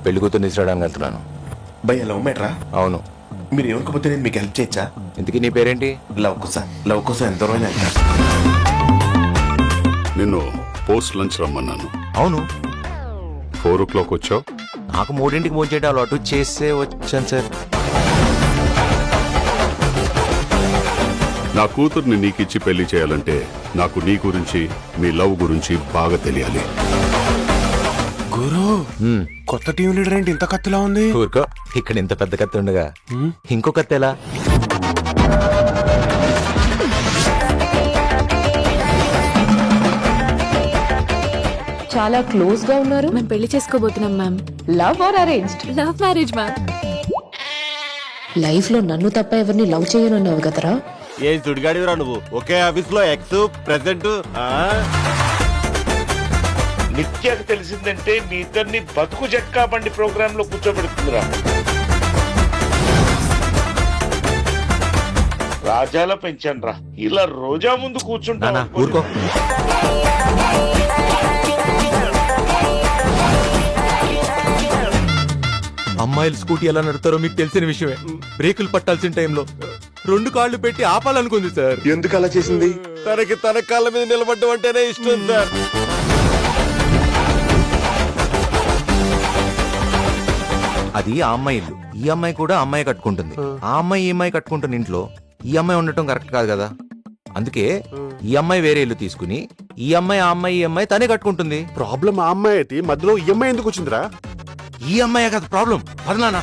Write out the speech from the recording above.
పెళ్లి కూతురు తీసుకురావడానికి వెళ్తున్నాను. భయ్య లవ్ మ్యాటరా? అవును. మీరు ఏమనుకోపోతే నేను మీకు హెల్ప్ చేయొచ్చా? ఇంతకీ నీ పేరేంటి? లవ్ కోసం ఎంత దూరం వెళ్తా? నిన్ను పోస్ట్ లంచ్ రమ్మన్నాను. అవును, 4 o'clock వచ్చావు. నాకు 3ంటికి ఫోన్ చేయడం అలవాటు, చేసే వచ్చాను సార్. నా కూతుర్ని నీకిచ్చి పెళ్లి చేయాలంటే నాకు నీ గురించి, మీ లవ్ గురించి బాగా తెలియాలి. గురు, కొత్త టీం లీడర్ ఏంటి ఇంత కత్తిలా ఉంది? ఊరుకో, ఇక్కడ ఇంత పెద్ద కత్తి ఉండగా ఇంకో కత్తి ఎలా? చాలా క్లోజ్ గా ఉన్నారు. మేము పెళ్లి చేసుకోబోతున్నాం ma'am. Love or arranged? Love marriage ma'am. Life లో నన్ను తప్ప ఎవరిని లవ్ చేయనన్నావు కదరా. ఏం సుడిగాడివిరా నువ్వు? ఒకే ఆఫీస్ లో ఎక్స్ ప్రెసిడెంట్. నిత్యాకి తెలిసిందంటే మీ ఇద్దరిని బతుకు జట్కా బండి ప్రోగ్రామ్ లో కూర్చోబెడుతుందిరా. రాజాల పెంచాను రా, ఇలా రోజా ముందు కూర్చుంటా. ఊరుకో. అమ్మాయిలు స్కూటీ ఎలా నడుతారో మీకు తెలిసిన విషయమే. బ్రేకులు పట్టాల్సిన టైంలో 2 కాళ్ళు పెట్టి ఆపాలనుకుంది సార్. ఎందుకు అలా చేసింది? తనకి తన కాళ్ళ మీద నిలబడ్డం అంటేనే ఇష్టం సార్. అది ఆ అమ్మాయి ఇల్లు, ఈ అమ్మాయి కూడా అమ్మాయి కట్టుకుంటుంది. ఆ అమ్మాయి ఈ అమ్మాయి కట్టుకుంటున్న ఇంట్లో ఈ అమ్మాయి ఉండటం కరెక్ట్ కాదు కదా. అందుకే ఈ అమ్మాయి వేరే ఇల్లు తీసుకుని ఈ అమ్మాయి ఆ అమ్మాయి ఈ అమ్మాయి తనే కట్టుకుంటుంది. ప్రాబ్లం ఆ అమ్మాయి అయితే మధ్యలో ఈఎంఐ ఎందుకు వచ్చిందిరా? ఈ అమ్మాయి కదా ప్రాబ్లం. పదనానా